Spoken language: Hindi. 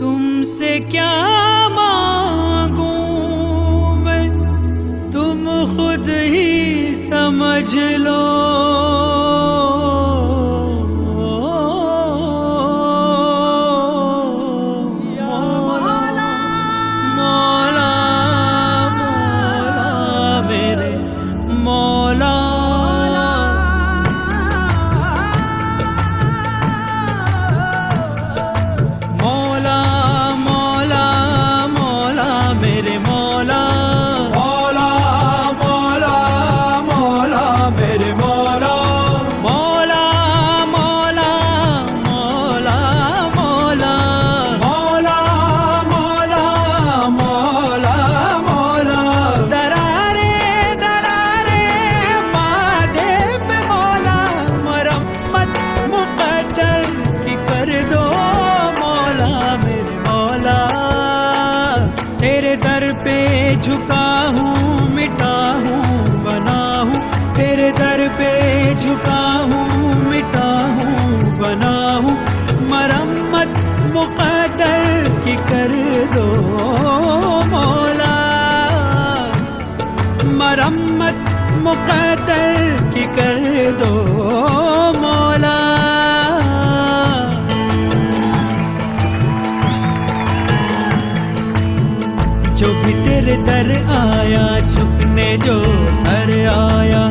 तुमसे क्या मांगूं मैं, तुम खुद ही समझ लो। मौला मौला मेरे मौला। मौला मौला मौला मेरे मौला। मौला मौला मौला मेरे मौला। मौला मौला मौला मौला। मौला मौला मौला मौला। दरारे दरारे बाधे पे मौला, मरम्मत मुकद्दर की कर दो मौला मेरे मौला। तेरे दर पे झुका हूँ, मिटा हूँ, बना हूँ। तेरे दर पे झुका हूँ, मिटा हूँ, बना हूँ। मरम्मत मुकद्दर की कर दो मौला। मरम्मत मुकद्दर की कर दो मौला। जो भी तेरे दर आया, झुकने जो सर आया,